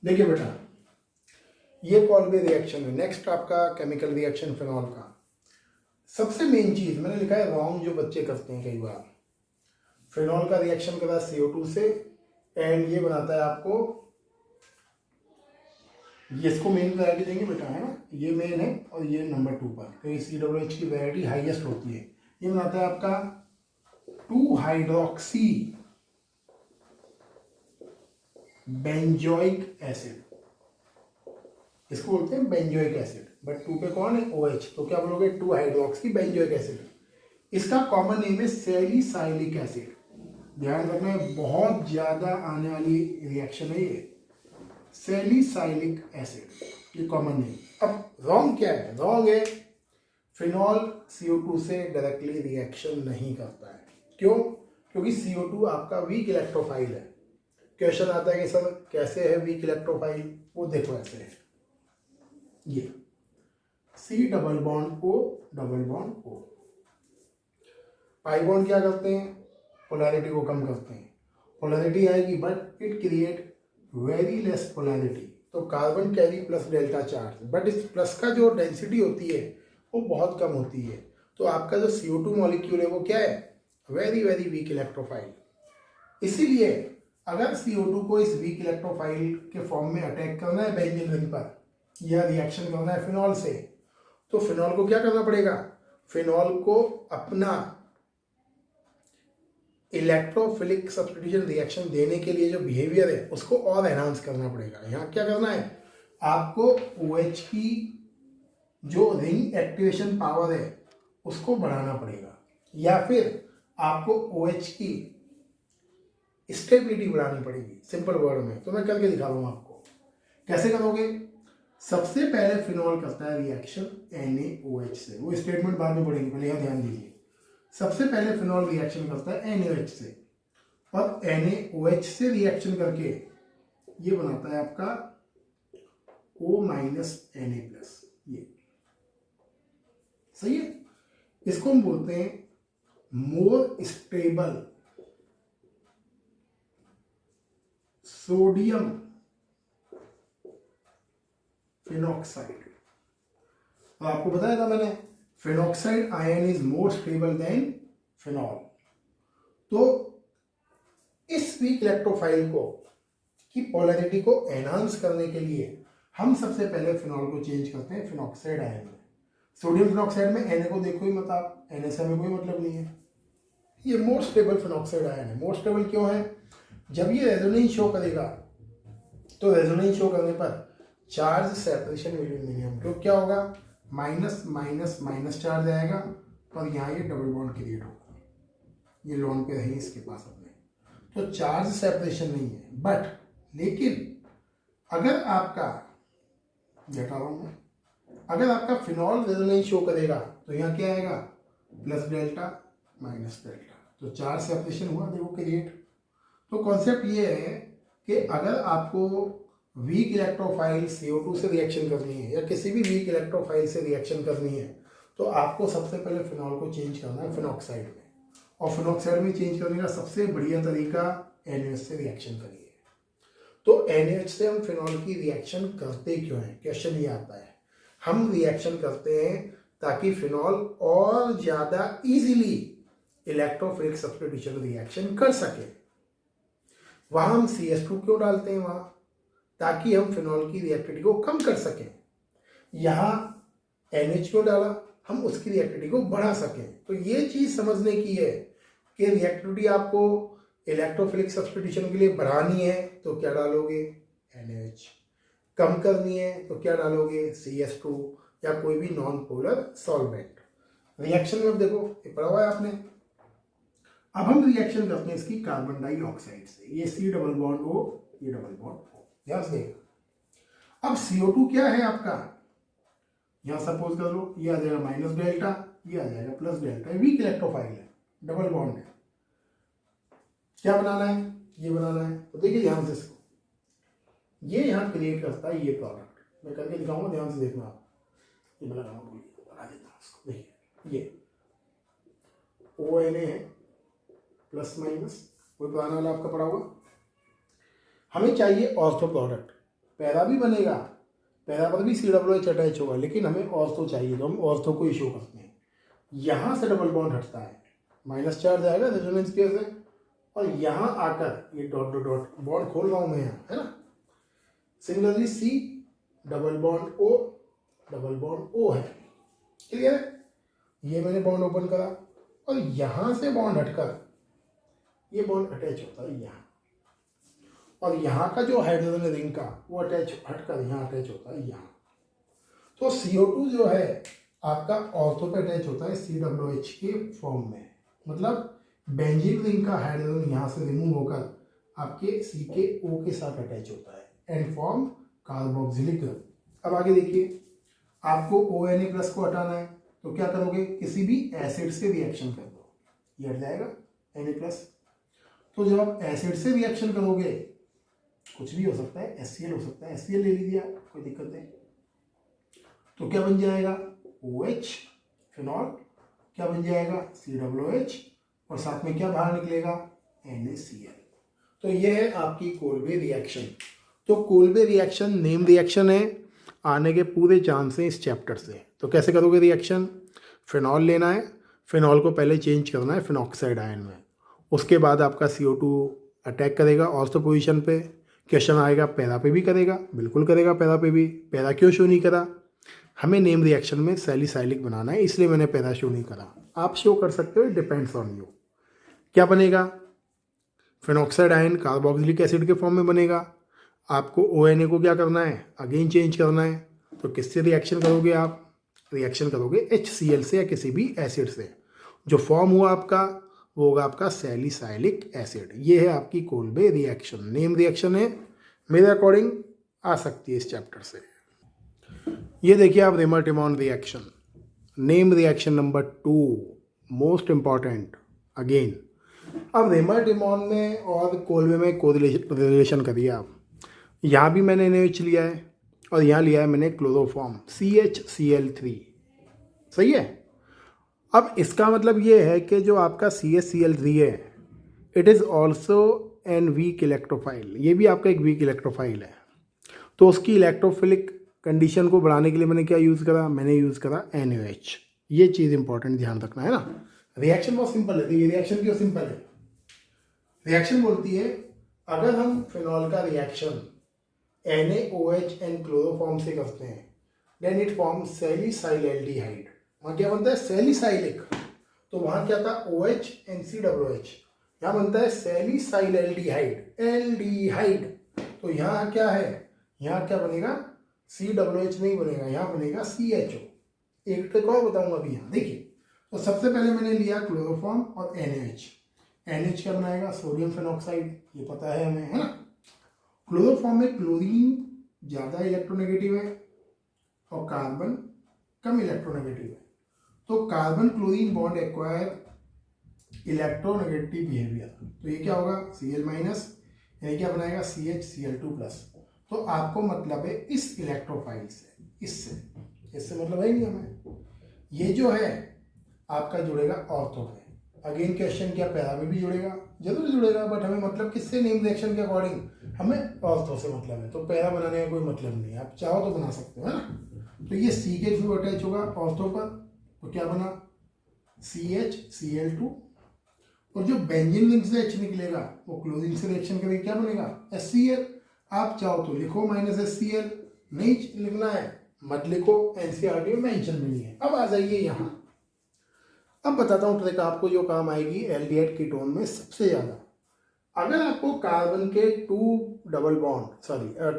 देखिए बेटा, ये कॉल्वे रिएक्शन है। नेक्स्ट आपका केमिकल रिएक्शन फिनॉल का। सबसे मेन चीज मैंने लिखा है रॉन्ग, जो बच्चे करते हैं कई बार। फिनॉल का रिएक्शन कर रहा है CO2 से एंड ये बनाता है आपको, ये इसको मेन वैरायटी देंगे बेटा, है ना, ये मेन है और ये नंबर 2 पर, क्योंकि COOH की वैरायटी हाईएस्ट होती है। ये बनाता है आपका 2 हाइड्रोक्सी बेंजोइक एसिड, इसको बोलते हैं बेंजोइक एसिड। बट 2 पे कौन है, OH, तो क्या बोलोगे 2 हाइड्रोक्सी बेंजोइक एसिड। इसका कॉमन नेम है सैलिसाइलिक एसिड। ध्यान रखना है, बहुत ज्यादा आने वाली रिएक्शन है ये, सैलिसाइलिक एसिड, ये कॉमन नेम। अब रॉन्ग क्या है, रॉन्ग है फिनॉल CO2 से डायरेक्टली रिएक्शन नहीं करता है। क्यों? क्योंकि CO2 आपका वीक इलेक्ट्रोफाइल है। क्वेश्चन आता है कि सर कैसे है वीक इलेक्ट्रोफाइल, वो देखो ऐसे है, ये C double bond O double bond O। Pi bond क्या करते हैं, पोलैरिटी को कम करते हैं। पोलैरिटी आएगी but it create very less polarity, तो carbon carry plus delta charge, but इस प्लस का जो डेंसिटी होती है वो बहुत कम होती है। तो आपका जो CO2 मॉलिक्यूल है वो क्या है, वेरी वेरी वीक इलेक्ट्रोफाइल। इसीलिए अगर CO2 को इस वीक इलेक्ट्रोफाइल के फॉर्म में अटैक करना है बेंजीन रिंग पर, या रिएक्शन करना है फिनॉल से, तो फिनॉल को क्या करना पड़ेगा, फिनॉल को अपना इलेक्ट्रोफिलिक सब्स्टिट्यूशन रिएक्शन देने के लिए जो बिहेवियर है उसको और एनहांस करना पड़ेगा। यहाँ क्या करना है, आपको OH की जो रिंग एक्टिवेशन पावर है उसको बढ़ाना पड़ेगा, या फिर आपको OH की स्टेबिलिटी बढ़ानी पड़ेगी। सिंपल वर्ड में तो मैं करके दिखा रहा हूँ आपको कैसे करोगे। सबसे पहले फिनॉल करता है रिएक्शन NaOH से, वो स्टेटमेंट बाद में पढ़ेंगे, पहले यहाँ ध्यान दीजिए। सबसे पहले फिनॉल रिएक्शन करता है NaOH से, और NaOH से रिएक्शन करके ये बनाता है आपका O Na+, ये सही है। इसको हम बोलते हैं मोर स्टेबल सोडियम फिनॉक्साइड। तो आपको बताया था मैंने, phenoxide ion is more stable then phenol. तो इस वीक इलेक्ट्रोफाइल को की पोलैरिटी को एनहांस करने के लिए हम सबसे पहले फिनॉल को चेंज करते हैं फिनॉक्साइड आयन में। सोडियम फिनॉक्साइड में Na को देखो ही मत आप, Na से हमें कोई मतलब नहीं है। ये मोर स्टेबल फिनॉक्साइड आयन है। मोर स्टेबल क्यों है, जब ये रेजोनेंस शो करेगा तो रेजोनेंस शो करने पर charge separation will be minimum. तो क्या होगा, माइनस माइनस माइनस चार्ज आएगा और यहाँ ये डबल बॉन्ड क्रिएट होगा, ये लोन पे रही इसके पास अपने, तो चार्ज सेपरेशन नहीं है। बट लेकिन अगर आपका हटा रहा हूँ मैं, अगर आपका फिनॉल रेजोनेंस शो करेगा तो यहाँ क्या आएगा, प्लस डेल्टा माइनस डेल्टा, तो चार्ज सेपरेशन हुआ, देखो क्रिएट। तो कॉन्सेप्ट ये है कि अगर आपको वीक इलेक्ट्रोफाइल CO2 से रिएक्शन करनी है या किसी भी वीक इलेक्ट्रोफाइल से रिएक्शन करनी है, तो आपको सबसे पहले फिनॉल को चेंज करना है फिनॉक्साइड में। और फिनॉक्साइड में चेंज करने का सबसे बढ़िया तरीका NaOH से रिएक्शन करिए। तो NaOH से हम फिनॉल की रिएक्शन करते क्यों हैं, क्वेश्चन ये आता है। हम रिएक्शन करते हैं ताकि फिनॉल और ज्यादा इजीली इलेक्ट्रोफिलिक सब्स्टिट्यूशन रिएक्शन कर सके। वहां हम CH2 क्यों डालते हैं वहां, ताकि हम फिनॉल की रिएक्टिविटी को कम कर सकें। यहाँ NH क्यों डाला, हम उसकी रिएक्टिविटी को बढ़ा सकें। तो ये चीज समझने की है कि रिएक्टिविटी आपको इलेक्ट्रोफिलिक सब्स्टिट्यूशन के लिए बढ़ानी है तो क्या डालोगे, NaOH। कम करनी है तो क्या डालोगे, CH2 या कोई भी नॉन पोलर सॉल्वेंट। रिएक्शन में अब देखो ये पढ़ा हुआ है आपने। अब हम रिएक्शन करते हैं इसकी कार्बन डाइऑक्साइड से, ये C डबल बॉन्ड O, ये डबल बॉन्ड O, ध्यान से देखो। अब CO2 क्या है आपका, यहां सपोज कर लो ये आ जाएगा माइनस डेल्टा, ये आ जाएगा प्लस डेल्टा, वीक इलेक्ट्रोफाइल है, डबल बॉन्ड है। क्या बनाना है, ये बनाना है। तो देखिए ध्यान से इसको, ये यहां क्रिएट करता है ये प्रोडक्ट, मैं करके दिखाऊंगा, ध्यान से देखना आप। ये बना देता हूं इसको, देखिए ये ONA है प्लस माइनस, कोई पुराना वाला आपका पड़ा हुआ। हमें चाहिए ऑर्थो प्रोडक्ट, पैरा भी बनेगा, पैरा पर भी COOH अटैच होगा, लेकिन हमें ऑर्थो चाहिए तो हम ऑर्थो को ही शो करते हैं। यहाँ से डबल बॉन्ड हटता है, माइनस चार्ज आएगा रेजोनेंस पेयर से, और यहाँ आकर ये डॉट डॉट डॉट बॉन्ड खोल रहा हूँ मैं यहाँ, है ना। Similarly C double bond O है, क्लियर है। ये मैंने बॉन्ड ओपन करा और यहाँ से बॉन्ड हटकर ये बॉन्ड अटैच होता है यहाँ, और यहाँ का जो हाइड्रोजन रिंग का वो अटैच हटकर यहाँ अटैच होता है यहाँ। तो CO2 जो है आपका ऑर्थो पे अटैच होता है COOH के फॉर्म में, मतलब बेंजीन रिंग का हाइड्रोजन यहाँ से रिमूव होकर आपके C के O के साथ अटैच होता है एंड फॉर्म कार्बोक्सिलिक। अब आगे देखिए, आपको ONA+ को हटाना है तो क्या करोगे, किसी भी एसिड से रिएक्शन कर दो, ये हट जाएगा Na+। तो जब आप एसिड से रिएक्शन करोगे, कुछ भी हो सकता है, HCl हो सकता है, HCl ले लीजिए आप, कोई दिक्कत नहीं। तो क्या बन जाएगा, OH फिनॉल, क्या बन जाएगा COOH, और साथ में क्या बाहर निकलेगा, NaCl। तो ये है आपकी कोल्बे रिएक्शन। तो कोल्बे रिएक्शन नेम रिएक्शन है, आने के पूरे चांस हैं इस चैप्टर से। तो कैसे करोगे रिएक्शन, फिनॉल लेना है, फिनॉल को पहले चेंज करना है फिनॉक्साइड आयन में, उसके बाद आपका CO2 अटैक करेगा ऑर्थो पोजीशन पे। क्वेश्चन आएगा पैरा पे भी करेगा, बिल्कुल करेगा पैरा पे भी। पैरा क्यों शो नहीं करा, हमें नेम रिएक्शन में सैलिसाइलिक बनाना है, इसलिए मैंने पैरा शो नहीं करा। आप शो कर सकते हो, डिपेंड्स ऑन यू। क्या बनेगा, फिनॉक्साइड आयन कार्बोक्सिलिक एसिड के फॉर्म में बनेगा। आपको ONA को क्या करना है, अगेन चेंज करना है। तो किससे रिएक्शन करोगे आप, रिएक्शन करोगे HCl से या किसी भी एसिड से। जो फॉर्म हुआ आपका वो होगा आपका सैलिसाइलिक एसिड। ये है आपकी कोल्बे रिएक्शन, नेम रिएक्शन है, मेरे अकॉर्डिंग आ सकती है इस चैप्टर से। ये देखिए आप Reimer Tiemann reaction, name reaction number 2, most important again. अब रेमर-टिमॉन में और कोल्बे में कोरिलेशन करिए आप। यहाँ भी मैंने NaOH लिया है और यहाँ लिया है मैंने क्लोरोफॉर्म CHCl3, सही है। अब इसका मतलब ये है कि जो आपका CHCl3 है, it is also an weak electrophile, ये भी आपका एक वीक इलेक्ट्रोफाइल है। तो उसकी इलेक्ट्रोफिलिक कंडीशन को बढ़ाने के लिए मैंने क्या यूज़ करा, मैंने यूज़ करा NaOH। ये चीज़ इंपॉर्टेंट ध्यान रखना है ना। रिएक्शन बहुत सिंपल है। तो ये रिएक्शन क्यों सिंपल है, रिएक्शन बोलती है अगर हम फिनॉल का रिएक्शन NaOH एंड क्लोरोफॉर्म से करते हैं, देन इट फॉर्म सैलिसाइल्डिहाइड। वहाँ क्या बनता है, सैलिसाइलिक। तो वहाँ क्या था, OH एंड COOH, यहाँ बनता है सैलिसाइल्डिहाइड, एल्डिहाइड। तो यहाँ क्या है, यहाँ क्या बनेगा, COOH नहीं बनेगा, यहाँ बनेगा CHO। एक ट्रिक और बताऊंगा अभी यहाँ देखिए। तो सबसे पहले मैंने लिया क्लोरोफॉर्म और NaOH। NaOH क्या बनाएगा, सोडियम फिनॉक्साइड, ये पता है हमें, है ना। क्लोरोफॉर्म में क्लोरीन ज़्यादा इलेक्ट्रोनेगेटिव है और कार्बन कम इलेक्ट्रोनेगेटिव है। तो carbon chlorine bond acquire electronegative behaviour, तो ये क्या होगा, Cl-, यानी क्या बनाएगा, CHCl2+। तो आपको मतलब है इस इलेक्ट्रोफाइल से, इससे मतलब है नहीं हमें। ये जो है आपका जुड़ेगा ऑर्थो पे। अगेन क्वेश्चन, क्या पैरा में भी जुड़ेगा, जरूर जुड़ेगा, बट हमें मतलब किससे, नेम रिएक्शन के अकॉर्डिंग हमें ऑर्थो से मतलब है। तो पैरा बनाने का कोई मतलब नहीं है, आप चाहो तो बना सकते हो, है ना। तो ये C के थ्रू अटैच होगा ऑर्थो पर, तो क्या बना, CHCl2, और जो बेंजीन रिंग से H निकलेगा वो क्लोरीन से रिएक्शन करेगा, क्या बनेगा, HCl। आप चाहो तो लिखो -HCl, नहीं लिखना है मत लिखो, NCERT में मेंशन भी नहीं है। अब आ जाइए यहाँ, अब बताता हूँ ट्रिक आपको जो काम आएगी एल्डिहाइड कीटोन में सबसे ज़्यादा। अगर आपको कार्बन के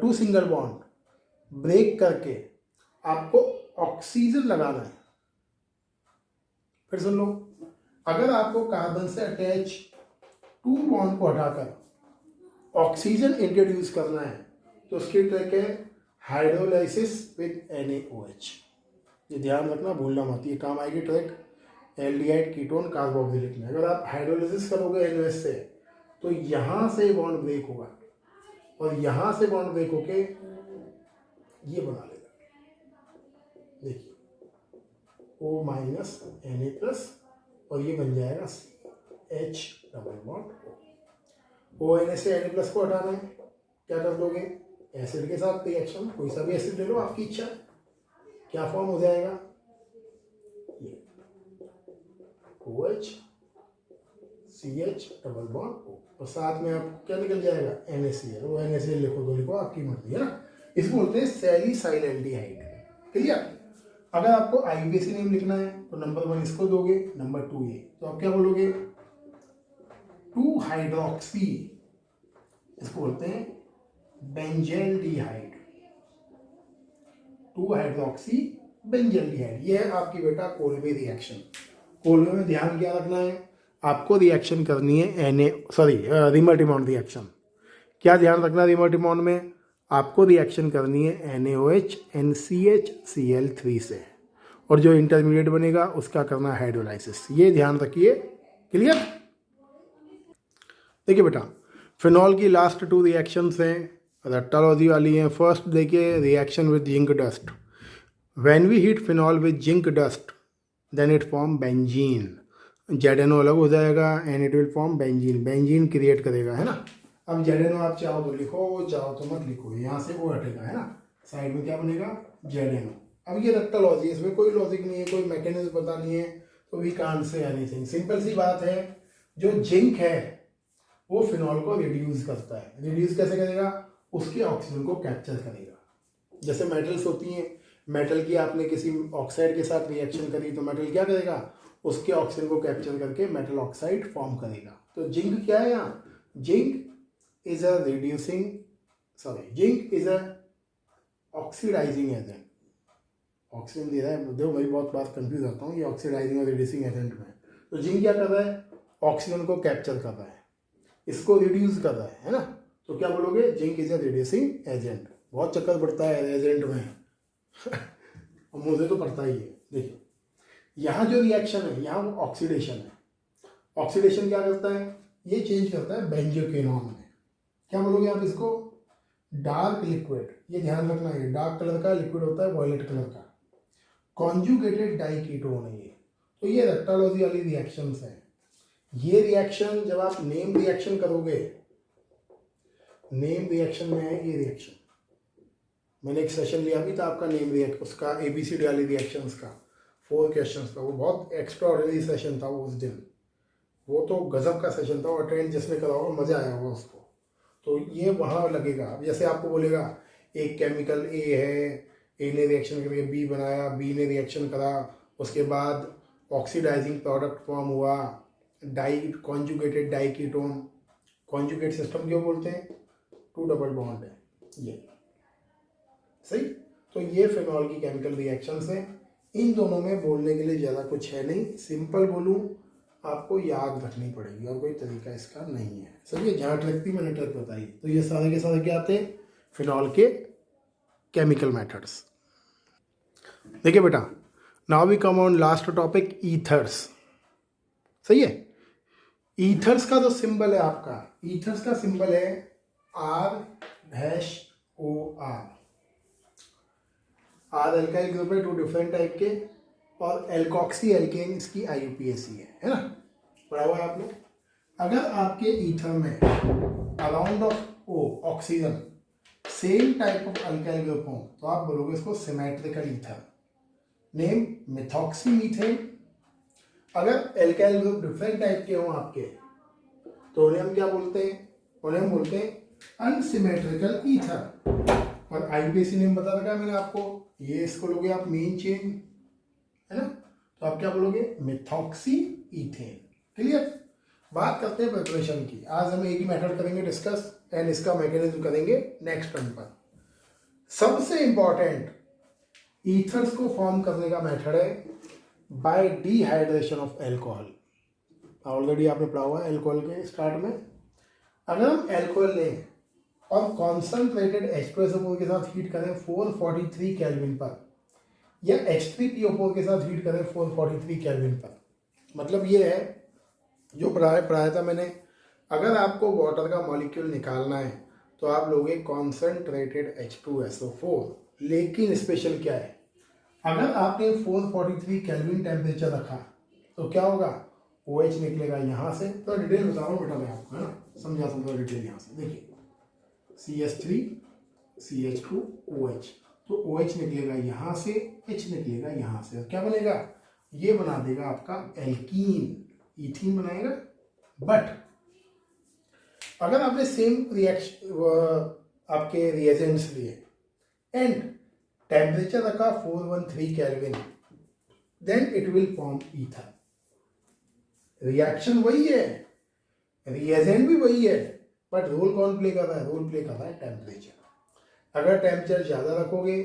2 सिंगल बॉन्ड ब्रेक करके आपको ऑक्सीजन लगाना है, फिर सुन लो, अगर आपको कार्बन से अटैच 2 बॉन्ड को हटाकर ऑक्सीजन इंट्रोड्यूस करना है, तो उसकी ट्रिक है हाइड्रोलाइसिस विद NaOH। ये ध्यान रखना, भूलना मत, ये काम आएगी ट्रिक एल्डिहाइड कीटोन कार्बोक्सिलिक में। अगर आप हाइड्रोलाइसिस करोगे NaOH से, तो यहाँ से बॉन्ड ब्रेक होगा और यहाँ से बॉन्ड ब्रेक होके ये बना लेगा, देखिए O- Na+, और ये बन जाएगा CH double bond O। ONA से Na+ को हटाना है, क्या कर दोगे, एसिड के साथ रिएक्शन, कोई सा भी एसिड ले लो आपकी इच्छा, क्या फॉर्म हो जाएगा, ये OH CH double bond O, और साथ में आपको क्या निकल जाएगा NaCl। वो NaCl लिखो तो लिखो, आपकी मर्जी है ना। इसको बोलते हैं सैलिसाइल एल्डिहाइड। क्लियर। अगर आपको IUPAC नेम लिखना है तो नंबर 1 इसको दोगे, नंबर 2 ये, तो आप क्या बोलोगे 2 हाइड्रोक्सी, इसको बोलते हैं बेंजेल्डिहाइड, 2 हाइड्रोक्सी बेंजेल्डिहाइड। ये है आपकी बेटा कोल्बे रिएक्शन। कोल्बे में ध्यान क्या रखना है आपको, रिएक्शन करनी है रिमर-टिमॉन रिएक्शन। क्या ध्यान रखना है रिमर-टिमॉन में, आपको रिएक्शन करनी है NaOH NCHCl3 से, और जो इंटरमीडिएट बनेगा उसका करना है हाइड्रोलाइसिस। ये ध्यान रखिए। क्लियर। देखिए बेटा, फिनॉल की लास्ट 2 रिएक्शंस हैं, रेक्टालॉजी वाली हैं। फर्स्ट देखिए reaction with zinc dust. When we heat phenol with zinc dust then it form benzene. ZNO अलग हो जाएगा and it will form benzene. Benzene create करेगा, है ना। अब ZNO आप चाहो तो लिखो, चाहो तो मत लिखो, यहाँ से वो हटेगा, है ना। साइड में क्या बनेगा ZNO। अब ये रेक्टालॉजी, इसमें कोई लॉजिक नहीं है, कोई मैकेनिज्म पता नहीं है, तो we can't say anything. Simple सी बात है, जो जिंक है वो फिनॉल को रिड्यूस करता है। रिड्यूस कैसे करेगा, उसके ऑक्सीजन को कैप्चर करेगा। जैसे मेटल्स होती हैं, मेटल की आपने किसी ऑक्साइड के साथ रिएक्शन करी तो मेटल क्या करेगा, उसके ऑक्सीजन को कैप्चर करके मेटल ऑक्साइड फॉर्म करेगा। तो जिंक क्या है यहाँ, zinc is a oxidising agent. Oxygen दे रहा है, देखो मैं बहुत बार कंफ्यूज होता हूँ ये ऑक्सीडाइजिंग और रिड्यूसिंग एजेंट में। तो जिंक क्या कर रहा है, ऑक्सीजन को कैप्चर कर रहा है, इसको रिड्यूस कर रहा है ना। तो क्या बोलोगे, zinc is a reducing agent. बहुत चक्कर पड़ता है एजेंट में मुझे तो पड़ता ही है। देखिए यहाँ जो रिएक्शन है, यहाँ ऑक्सीडेशन है। ऑक्सीडेशन क्या करता है, ये चेंज करता है बेंजोक्विनोन में। क्या बोलोगे आप इसको, डार्क लिक्विड। ये ध्यान रखना है, डार्क कलर का लिक्विड होता है, वॉयलेट कलर का। कॉन्जुगेटेड डाइकीटोन है ये। तो ये रेक्टालॉजी वाली रिएक्शंस है। ये रिएक्शन जब आप नेम रिएक्शन करोगे, नेम रिएक्शन में है ये रिएक्शन। मैंने एक सेशन लिया भी था आपका नेम रिएक्शन, उसका ABCD वाली रिएक्शंस का 4 क्वेश्चंस का। वो बहुत एक्स्ट्राऑर्डिनरी सेशन था वो उस दिन, वो तो गजब का सेशन था। और अटेंड जिसने करा होगा मजा आया होगा उसको। तो ये वहाँ लगेगा। अब जैसे आपको बोलेगा एक केमिकल A है, A ने रिएक्शन करके B बनाया, B ने रिएक्शन करा, उसके बाद ऑक्सीडाइजिंग प्रोडक्ट फॉर्म हुआ, कॉन्जुगेटेड डाइकीटोन। कॉन्जुगेट सिस्टम क्यों बोलते हैं, 2 डबल बॉन्ड है ये, सही। तो ये फिनॉल की केमिकल रिएक्शंस हैं। इन दोनों में बोलने के लिए ज़्यादा कुछ है नहीं, सिंपल बोलूँ आपको याद रखनी पड़ेगी और कोई तरीका इसका नहीं है। सही है, जहाँ ट्रिक थी मैंने ट्रिक बताई। तो ये सारे के सारे क्या आते हैं, फिनॉल के केमिकल मेथड्स। देखिए बेटा, now we come on last topic, ethers. सही है। ईथर्स का जो सिंबल है आपका, ईथर्स का सिंबल है R-OR। आर एल्काइल ग्रुप है, 2 डिफरेंट टाइप के, और एल्कोक्सी एल्केन इसकी IUPAC है ना, पढ़ा हुआ है आपने। अगर आपके ईथर में around of O oxygen same type of alkyl group हो तो आप बोलोगे इसको symmetrical ether. Name methoxy methane. अगर एल्काइल ग्रुप डिफरेंट टाइप के हों आपके तो उन्हें हम क्या बोलते हैं, उन्हें हम बोलते हैं अनसिमेट्रिकल ईथर। और IUPAC नेम बता रखा है मैंने आपको, ये इसको लोगे आप मेन चेन, है ना। तो आप क्या बोलोगे, मिथॉक्सी ईथेन। क्लियर। बात करते हैं प्रिपरेशन की। आज हम एक ही मेथड करेंगे डिस्कस, एंड इसका मैकेनिज्म करेंगे नेक्स्ट टर्न पर। सबसे इंपॉर्टेंट ईथर्स को फॉर्म करने का मेथड है bye dehydration of alcohol. Already आपने पढ़ा हुआ है एल्कोहल के स्टार्ट में। अगर हम एल्कोहल लें और कॉन्सनट्रेटेड H2SO4 के साथ हीट करें 443 केल्विन पर, या H3PO4 के साथ हीट करें 443 केल्विन पर, मतलब ये है जो पढ़ाया था मैंने। अगर आपको वाटर का मॉलिक्यूल निकालना है तो आप लोगे कॉन्सनट्रेटेड H2SO4। लेकिन स्पेशल क्या है, अगर आपने 443 केल्विन टेम्परेचर रखा तो क्या होगा, OH निकलेगा यहाँ से। तो डिटेल बता रहा हूँ बेटा मैं आपको, है ना, समझा डिटेल यहाँ से। देखिए CH3 CH2OH, तो OH निकलेगा यहाँ से, H निकलेगा यहाँ से, क्या बनेगा, ये बना देगा आपका एल्कीन, ईथीन बनाएगा। बट अगर आपने सेम रिएक्शन आपके रिएजेंट्स लिए एंड टेम्परेचर रखा 413 kelvin, then it will form ether. Reaction वही है, रिएजेंट भी वही है, बट रोल कौन प्ले कर रहा है, रोल प्ले कर रहा है टेम्परेचर। अगर टेम्परेचर ज़्यादा रखोगे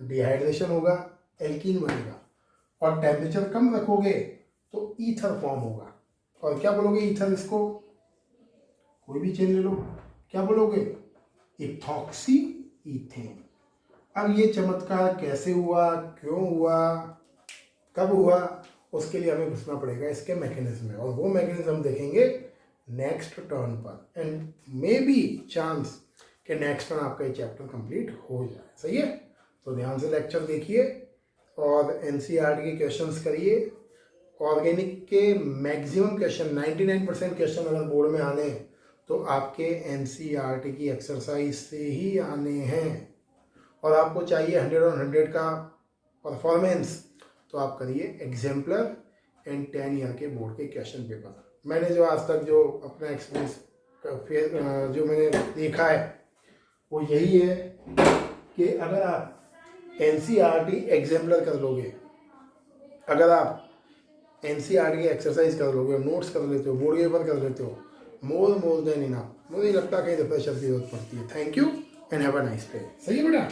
डिहाइड्रेशन होगा, एल्कीन बनेगा, और टेम्परेचर कम रखोगे तो ईथर फॉर्म होगा। और क्या बोलोगे ईथर, इसको कोई भी चेन ले लो, क्या बोलोगे, इथॉक्सी ईथेन। अब ये चमत्कार कैसे हुआ, क्यों हुआ, कब हुआ, उसके लिए हमें घुसना पड़ेगा इसके मैकेनिज्म में, और वो मैकेनिज्म हम देखेंगे नेक्स्ट टर्न पर। एंड मे बी चांस कि नेक्स्ट टर्न आपका ये चैप्टर कंप्लीट हो जाए। सही है, तो ध्यान से लेक्चर देखिए और एनसीईआरटी के क्वेश्चंस करिए। ऑर्गेनिक के मैक्सिमम क्वेश्चन 99% क्वेश्चन अगर बोर्ड में आने हैं तो आपके एनसीईआरटी की एक्सरसाइज से ही आने हैं, और आपको चाहिए 100 on 100 का परफॉर्मेंस, तो आप करिए एग्जाम्पलर एंड 10 ईयर के बोर्ड के क्वेश्चन पेपर। मैंने जो आज तक जो अपना एक्सपीरियंस जो मैंने देखा है वो यही है कि अगर आप एनसीईआरटी एग्जाम्पलर कर लोगे, अगर आप एनसीईआरटी की एक्सरसाइज कर लोगे, नोट्स कर लेते हो, बोर्ड पेपर कर लेते हो, मोर देन इनफ। मुझे नहीं लगता कहीं प्रेशर की जरूरत पड़ती है। Thank you and have a nice day. सही है बेटा।